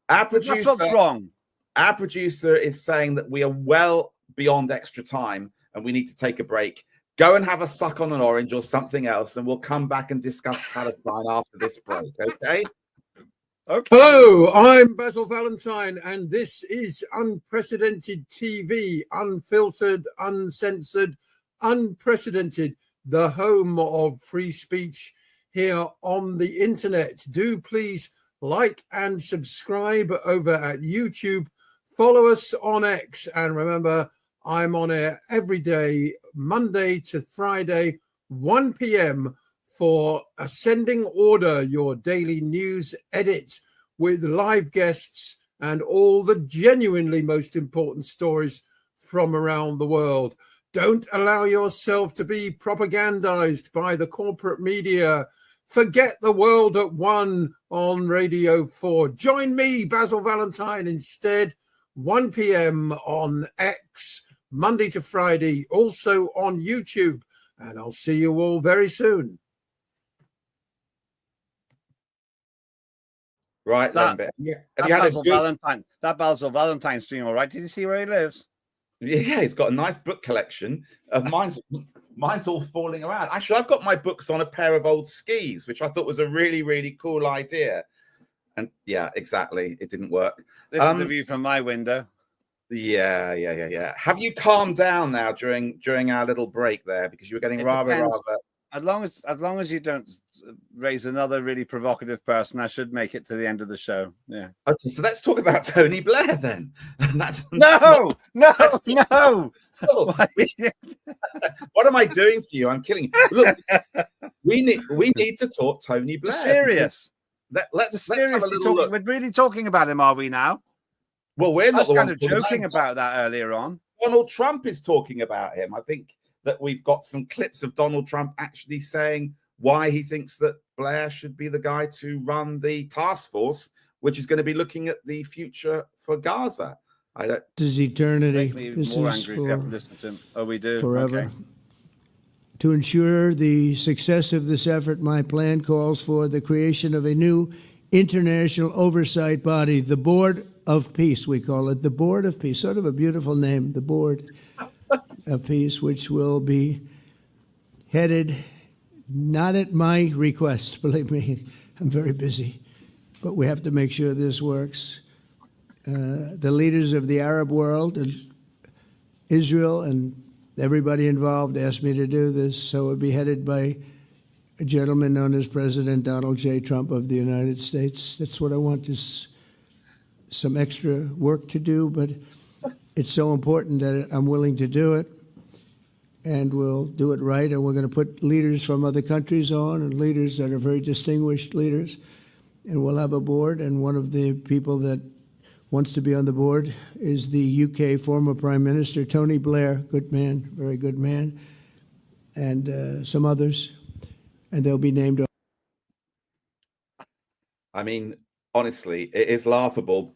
That's what's wrong. Our producer is saying that we are well beyond extra time and we need to take a break. Go and have a suck on an orange or something else, and we'll come back and discuss Palestine after this break, okay? Okay. Hello, I'm Basil Valentine, and this is Unprecedented TV, unfiltered, uncensored, unprecedented, the home of free speech here on the internet. Do please like and subscribe over at YouTube. Follow us on X, and remember, I'm on air every day, Monday to Friday, 1 p.m. for Ascending Order, your daily news edit with live guests and all the genuinely most important stories from around the world. Don't allow yourself to be propagandized by the corporate media. Forget the world at one on Radio 4. Join me, Basil Valentine, instead, 1 p.m. on X, Monday to Friday, also on YouTube. And I'll see you all very soon. Right, Lembit. That Basil Valentine's doing all right. Did you see where he lives? Yeah, he's got a nice book collection. Mine's all falling around. Actually, I've got my books on a pair of old skis, which I thought was a really, really cool idea. And yeah, exactly. It didn't work. This is the view from my window. Yeah. Have you calmed down now during our little break there? Because you were getting rather. As long as you don't raise another really provocative person, I should make it to the end of the show. Yeah. Okay, so let's talk about Tony Blair then. That's No. What am I doing to you? I'm killing you. Look, we need to talk Tony Blair. Serious. Let's have a little look. We're really talking about him, are we now? Well, we're not the ones joking about that earlier on. Donald Trump is talking about him. I think that we've got some clips of Donald Trump actually saying why he thinks that Blair should be the guy to run the task force, which is going to be looking at the future for Gaza. This is eternity. Make me even more angry if you have to listen to him. Oh, we do. Forever. Okay. To ensure the success of this effort, my plan calls for the creation of a new international oversight body, the Board of Peace, we call it, the Board of Peace, sort of a beautiful name, the Board of Peace, which will be headed, not at my request, believe me, I'm very busy, but we have to make sure this works. The leaders of the Arab world and Israel and everybody involved asked me to do this, so it would be headed by a gentleman known as President Donald J. Trump of the United States. That's what I want, is some extra work to do, but it's so important that I'm willing to do it, and we'll do it right, and we're going to put leaders from other countries on, and leaders that are very distinguished leaders, and we'll have a board, and one of the people that wants to be on the board is the UK former Prime Minister, Tony Blair, good man, very good man, and some others, and they'll be named. I mean, honestly, it is laughable,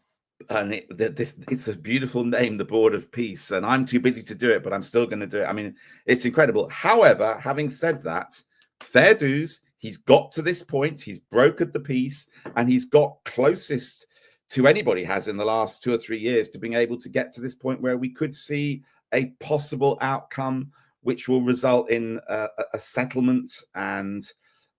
and it's a beautiful name, the Board of Peace, and I'm too busy to do it, but I'm still going to do it. I mean, it's incredible. However, having said that, fair dues, he's got to this point, he's brokered the peace, and he's got closest to anybody has in the last 2 or 3 years to being able to get to this point where we could see a possible outcome which will result in a settlement and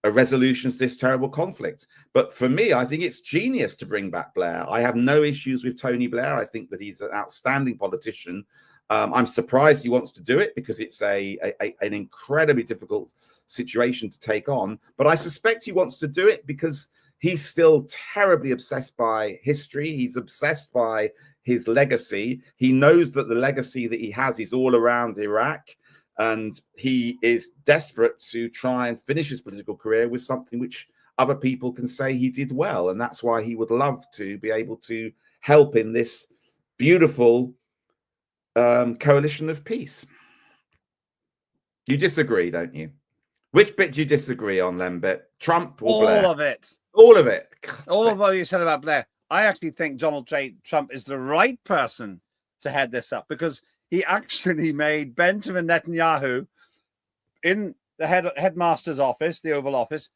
a resolution to this terrible conflict. But for me, I think it's genius to bring back Blair. I have no issues with Tony Blair. I think that he's an outstanding politician. I'm surprised he wants to do it because it's an incredibly difficult situation to take on. But I suspect he wants to do it because he's still terribly obsessed by history. He's obsessed by his legacy. He knows that the legacy that he has is all around Iraq. And he is desperate to try and finish his political career with something which other people can say he did well. And that's why he would love to be able to help in this beautiful coalition of peace. You disagree, don't you? Which bit do you disagree on, Lembit? Trump or Blair? All of it. All of it. All of what you said about Blair. I actually think Donald J. Trump is the right person to head this up because he actually made Benjamin Netanyahu in the headmaster's office, the Oval Office,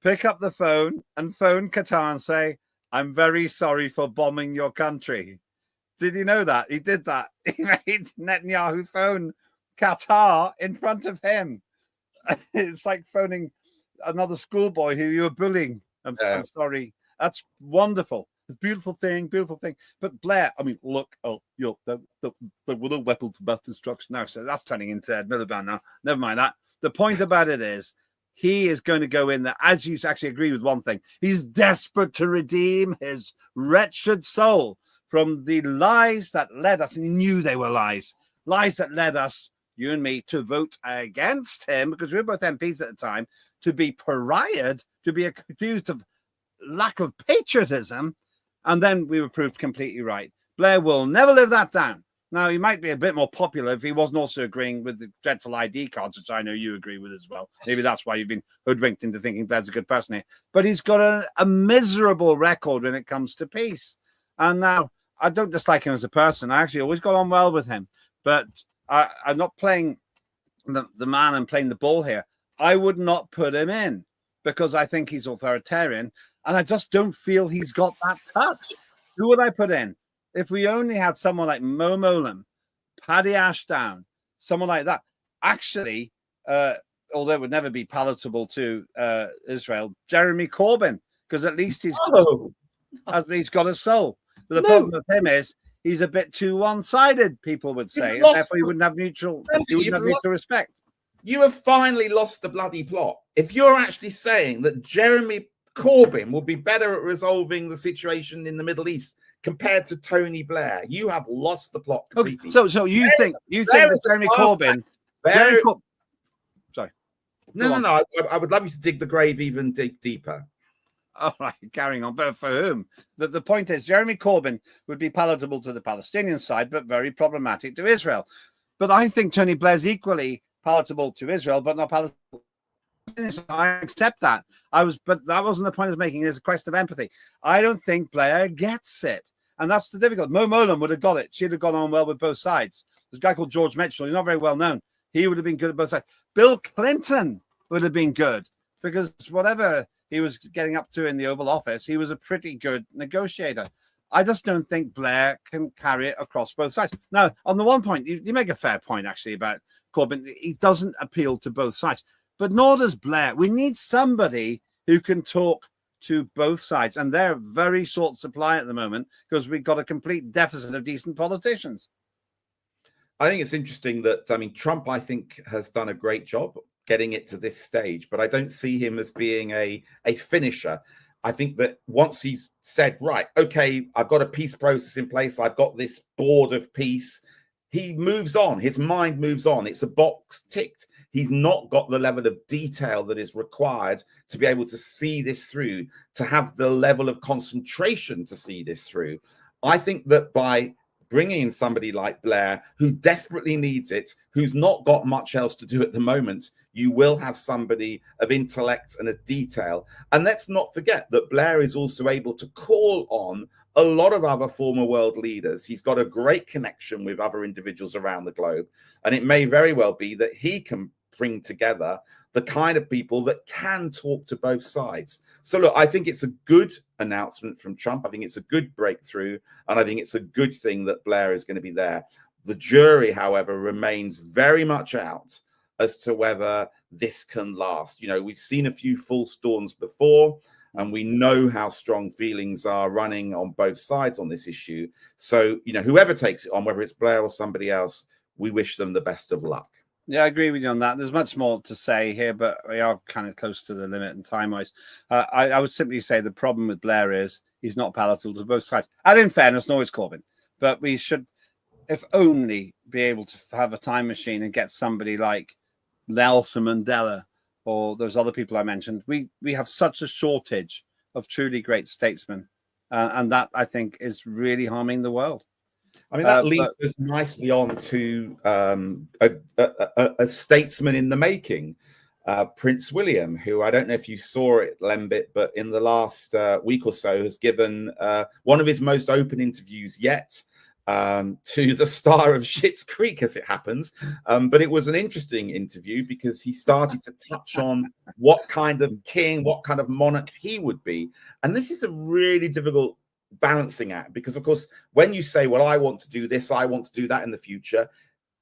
pick up the phone and phone Qatar and say, "I'm very sorry for bombing your country." Did you know that? He did that. He made Netanyahu phone Qatar in front of him. It's like phoning another schoolboy who you were bullying. I'm sorry. That's wonderful. It's a beautiful thing, beautiful thing. But Blair, I mean, look, the weapons of mass destruction now. So that's turning into Ed Miliband now. Never mind that. The point about it is he is going to go in there, as you actually agree with one thing. He's desperate to redeem his wretched soul from the lies that led us, and he knew they were lies that led us, you and me, to vote against him, because we were both MPs at the time, to be pariahed, to be accused of lack of patriotism, and then we were proved completely right. Blair will never live that down. Now, he might be a bit more popular if he wasn't also agreeing with the dreadful ID cards, which I know you agree with as well. Maybe that's why you've been hoodwinked into thinking Blair's a good person here. But he's got a miserable record when it comes to peace. And now, I don't dislike him as a person. I actually always got on well with him. But I'm not playing the man and playing the ball here. I would not put him in because I think he's authoritarian. And I just don't feel he's got that touch. Who would I put in? If we only had someone like Mo Molam, Paddy Ashdown, someone like that, actually, although it would never be palatable to Israel, Jeremy Corbyn, because at least he's got a soul. But the problem with him is he's a bit too one-sided, people would say, and therefore he wouldn't have neutral respect. you have finally lost the bloody plot. If you're actually saying that Jeremy Corbyn will be better at resolving the situation in the Middle East compared to Tony Blair, you have lost the plot completely. Okay, so you think that Jeremy Corbyn? Sorry. No. I would love you to dig the grave even deeper. All right, carrying on. But for whom? The point is, Jeremy Corbyn would be palatable to the Palestinian side, but very problematic to Israel. But I think Tony Blair's equally palatable to Israel, but not palatable. I accept that. But that wasn't the point I was making. There's a question of empathy. I don't think Blair gets it. And that's the difficult. Mo Molan would have got it. She'd have gone on well with both sides. There's a guy called George Mitchell. He's not very well known. He would have been good at both sides. Bill Clinton would have been good because whatever he was getting up to in the Oval Office, he was a pretty good negotiator. I just don't think Blair can carry it across both sides. Now, on the one point, you make a fair point, actually, about Corbyn. He doesn't appeal to both sides, but nor does Blair. We need somebody who can talk to both sides, and they're very short supply at the moment because we've got a complete deficit of decent politicians. I think it's interesting that, Trump, I think, has done a great job getting it to this stage, but I don't see him as being a finisher. I think that once he's said, right, okay, I've got a peace process in place, I've got this board of peace, he moves on. His mind moves on. It's a box ticked. He's not got the level of detail that is required to be able to see this through, to have the level of concentration to see this through. I think that by bringing in somebody like Blair, who desperately needs it, who's not got much else to do at the moment, you will have somebody of intellect and of detail. And let's not forget that Blair is also able to call on a lot of other former world leaders. He's got a great connection with other individuals around the globe. And it may very well be that he can bring together the kind of people that can talk to both sides. So look, I think it's a good announcement from Trump. I think it's a good breakthrough. And I think it's a good thing that Blair is going to be there. The jury, however, remains very much out as to whether this can last. You know, we've seen a few false dawns before, and we know how strong feelings are running on both sides on this issue. So, you know, whoever takes it on, whether it's Blair or somebody else, we wish them the best of luck. Yeah, I agree with you on that. There's much more to say here, but we are kind of close to the limit and time-wise. I would simply say the problem with Blair is he's not palatable to both sides. And in fairness, nor is Corbyn. But we should, if only, be able to have a time machine and get somebody like Nelson Mandela or those other people I mentioned. We have such a shortage of truly great statesmen. And that, I think, is really harming the world. I mean, that leads us nicely on to a statesman in the making, Prince William, who I don't know if you saw it, Lembit, but in the last week or so has given one of his most open interviews yet to the star of Schitt's Creek, as it happens. But it was an interesting interview because he started to touch on what kind of king, what kind of monarch he would be. And this is a really difficult balancing act, because of course when you say, well, I want to do this, I want to do that in the future,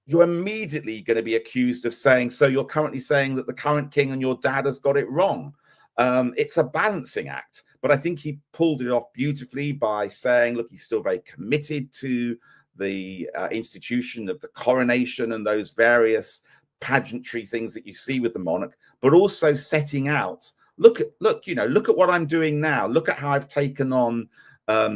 you're immediately going to be accused of saying, so you're currently saying that the current king and your dad has got it wrong. It's a balancing act, but I think he pulled it off beautifully by saying, look, he's still very committed to the institution of the coronation and those various pageantry things that you see with the monarch, but also setting out, look at what I'm doing now, look at how I've taken on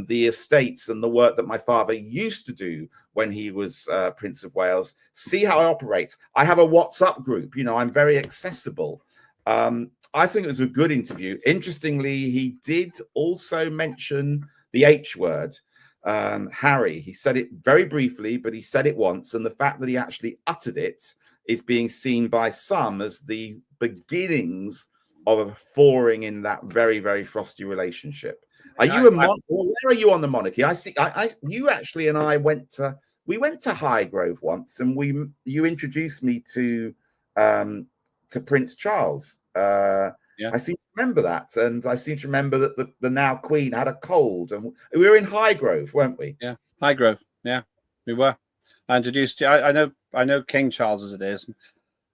the estates and the work that my father used to do when he was Prince of Wales. See how I operate. I have a WhatsApp group. You know, I'm very accessible. I think it was a good interview. Interestingly, he did also mention the H word, Harry. He said it very briefly, but he said it once. And the fact that he actually uttered it is being seen by some as the beginnings of a thawing in that very, very frosty relationship. Are you a monarch? Where are you on the monarchy? I see. You actually and I went to Highgrove once, and you introduced me to Prince Charles. Yeah. I seem to remember that, and I seem to remember that the now Queen had a cold, and we were in Highgrove, weren't we? Yeah, Highgrove. Yeah, we were. I introduced you. I know King Charles as it is.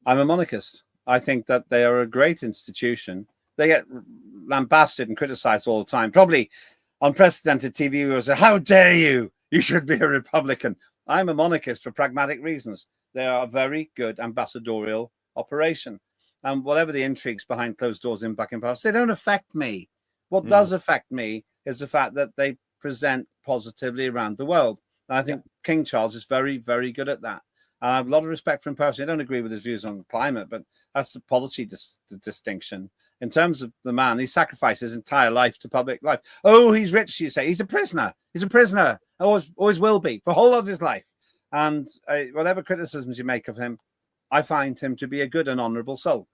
I'm a monarchist. I think that they are a great institution. They get lambasted and criticized all the time. Probably unprecedented TV viewers say, how dare you? You should be a Republican. I'm a monarchist for pragmatic reasons. They are a very good ambassadorial operation. And whatever the intrigues behind closed doors in Buckingham Palace, they don't affect me. What does affect me is the fact that they present positively around the world. And I think King Charles is very, very good at that. And I have a lot of respect for him personally. I don't agree with his views on climate, but that's the policy distinction. In terms of the man, he sacrificed his entire life to public life. Oh, he's rich, you say. He's a prisoner. He's a prisoner. Always will be for the whole of his life. And whatever criticisms you make of him, I find him to be a good and honourable soul.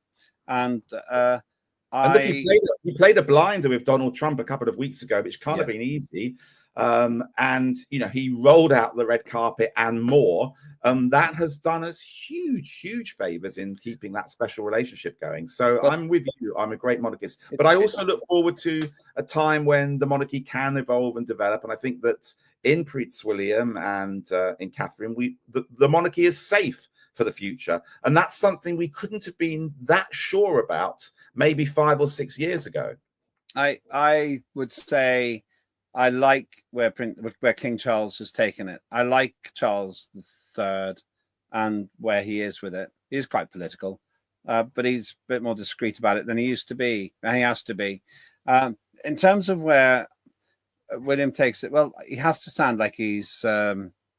And look, he played a blinder with Donald Trump a couple of weeks ago, which can't have been easy. And he rolled out the red carpet and more. That has done us huge favors in keeping that special relationship going. So I'm with you. I'm a great monarchist, but I also look forward to a time when the monarchy can evolve and develop. And I think that in Prince William and in Catherine, the monarchy is safe for the future. And that's something we couldn't have been that sure about maybe 5 or 6 years ago. I would say I like where King Charles has taken it. I like Charles III and where he is with it. He's quite political, but he's a bit more discreet about it than he used to be. And he has to be. In terms of where William takes it, well, he has to sound like he's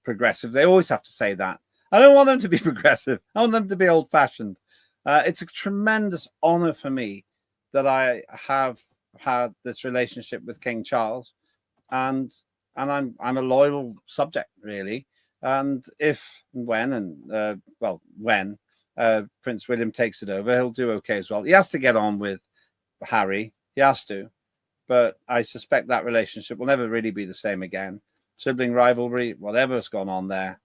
progressive. They always have to say that. I don't want them to be progressive. I want them to be old-fashioned. It's a tremendous honor for me that I have had this relationship with King Charles, and I'm a loyal subject, really. And when Prince William takes it over, he'll do okay as well. He has to get on with Harry. He has to, but I suspect that relationship will never really be the same again. Sibling rivalry, whatever's gone on there.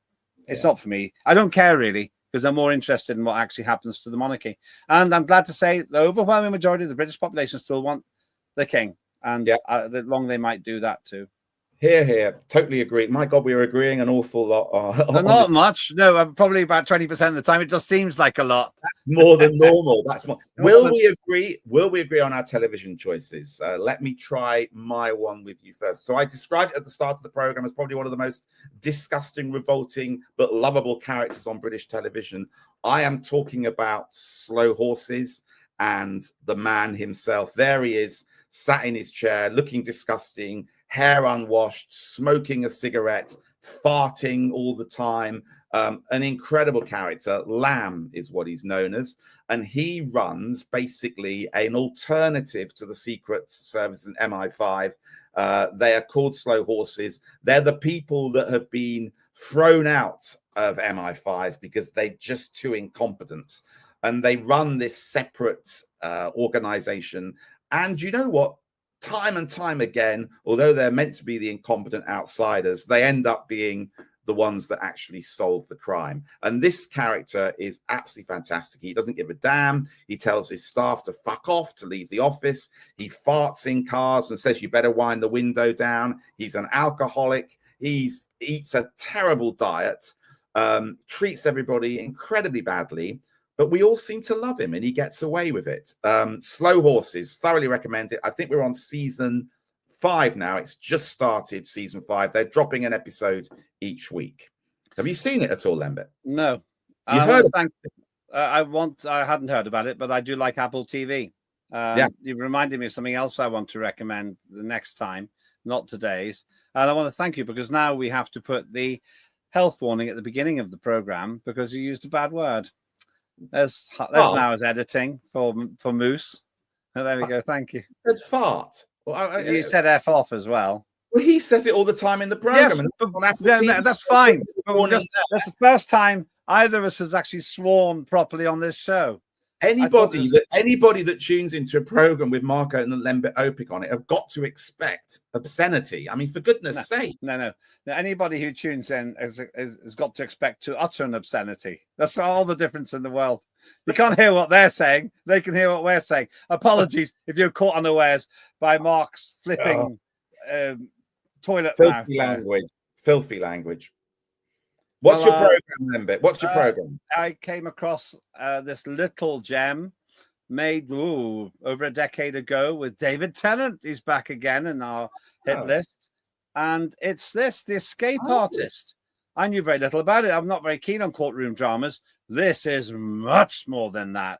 It's not for me. I don't care really, because I'm more interested in what actually happens to the monarchy. And I'm glad to say the overwhelming majority of the British population still want the king, and long they might do that too. Here. Totally agree. My God, we are agreeing an awful lot. Not much. No, probably about 20% of the time. It just seems like a lot. That's more than normal. That's more. Will we agree? Will we agree on our television choices? Let me try my one with you first. So I described it at the start of the program as probably one of the most disgusting, revolting, but lovable characters on British television. I am talking about Slow Horses and the man himself. There he is, sat in his chair, looking disgusting, hair unwashed, smoking a cigarette, farting all the time. An incredible character. Lamb is what he's known as. And he runs basically an alternative to the Secret Service and MI5. They are called Slow Horses. They're the people that have been thrown out of MI5 because they're just too incompetent. And they run this separate organization. And you know what? Time and time again, although they're meant to be the incompetent outsiders, they end up being the ones that actually solve the crime. And this character is absolutely fantastic. He doesn't give a damn. He tells his staff to fuck off, to leave the office. He farts in cars and says, you better wind the window down. He's an alcoholic. He eats a terrible diet, treats everybody incredibly badly. But we all seem to love him, and he gets away with it. Slow Horses, thoroughly recommend it. I think we're on season 5 now. It's just started season 5. They're dropping an episode each week. Have you seen it at all, Lembit? No. You heard I hadn't heard about it, but I do like Apple TV. You reminded me of something else I want to recommend the next time, not today's. And I want to thank you, because now we have to put the health warning at the beginning of the program because you used a bad word. There's now his editing for Moose. And there we go. Thank you. It's fart. Well, you said F off as well. Well, he says it all the time in the program. Yes, that's fine. That's the first time either of us has actually sworn properly on this show. Anybody that tunes into a program with Mark Oaten and Lembit Öpik on it have got to expect obscenity. I mean, for goodness sake. No. Anybody who tunes in has got to expect to utter an obscenity. That's all the difference in the world. You can't hear what they're saying. They can hear what we're saying. Apologies if you're caught unawares by Mark's flipping toilet filthy mouth. Filthy language. What's your program, Lembit? What's your program? I came across this little gem made over a decade ago with David Tennant. He's back again in our hit list. And it's The Escape Artist. I knew very little about it. I'm not very keen on courtroom dramas. This is much more than that.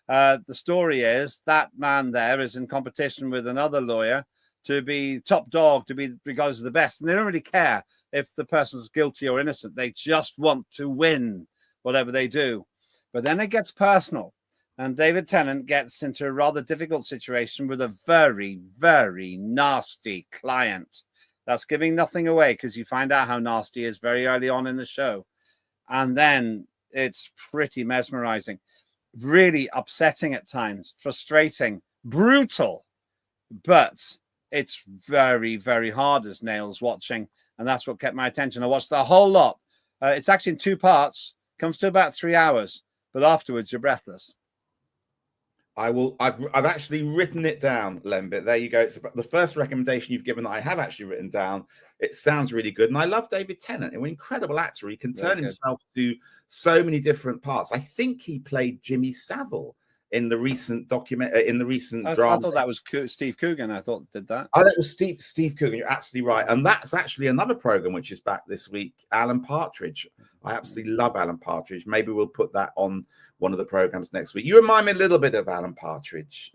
The story is that man there is in competition with another lawyer to be top dog, to be regarded as the best. And they don't really care if the person's guilty or innocent. They just want to win whatever they do. But then it gets personal. And David Tennant gets into a rather difficult situation with a very, very nasty client. That's giving nothing away because you find out how nasty he is very early on in the show. And then it's pretty mesmerizing, really upsetting at times, frustrating, brutal. But it's very, very hard as Nail's watching. And that's what kept my attention. I watched the whole lot. It's actually in 2 parts, comes to about 3 hours. But afterwards, you're breathless. I've actually written it down, Lembit. There you go. It's the first recommendation you've given that I have actually written down. It sounds really good. And I love David Tennant. He's an incredible actor. He can turn himself to so many different parts. I think he played Jimmy Savile in the recent drama. I thought that was Steve Coogan. I thought did that. Oh, that was Steve Coogan. You're absolutely right. And that's actually another program which is back this week, Alan Partridge. I absolutely love Alan Partridge. Maybe we'll put that on one of the programs next week. You remind me a little bit of Alan Partridge.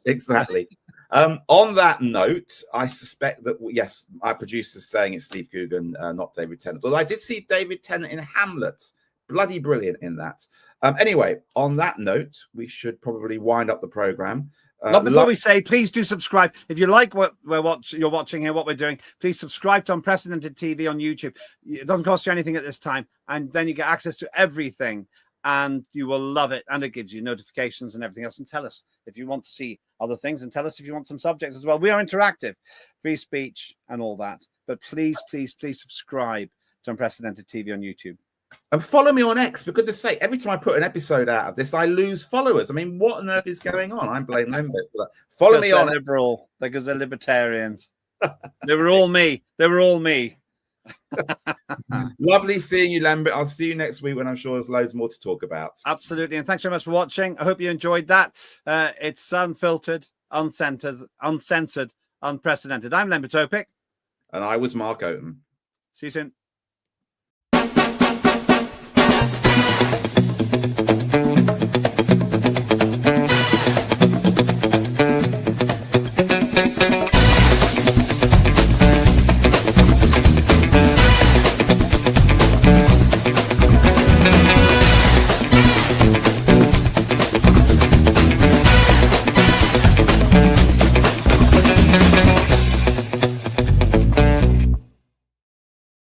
Exactly. On that note, I suspect that, yes, our producer's saying it's Steve Coogan, not David Tennant. Although I did see David Tennant in Hamlet. Bloody brilliant in that. Anyway, on that note, we should probably wind up the program. Not before we say, please do subscribe. If you like what you're watching here, what we're doing, please subscribe to Unprecedented TV on YouTube. It doesn't cost you anything at this time. And then you get access to everything and you will love it. And it gives you notifications and everything else. And tell us if you want to see other things and tell us if you want some subjects as well. We are interactive, free speech and all that. But please, please, please subscribe to Unprecedented TV on YouTube. And follow me on X, for goodness sake. Every time I put an episode out of this, I lose followers. I mean, what on earth is going on? I'm blaming Lembit for that. Follow me on liberal, because they're libertarians. They were all me. They were all me. Lovely seeing you, Lembit. I'll see you next week when I'm sure there's loads more to talk about. Absolutely. And thanks very much for watching. I hope you enjoyed that. It's unfiltered, uncensored, unprecedented. I'm Lembit Öpik. And I was Mark Oaten. See you soon.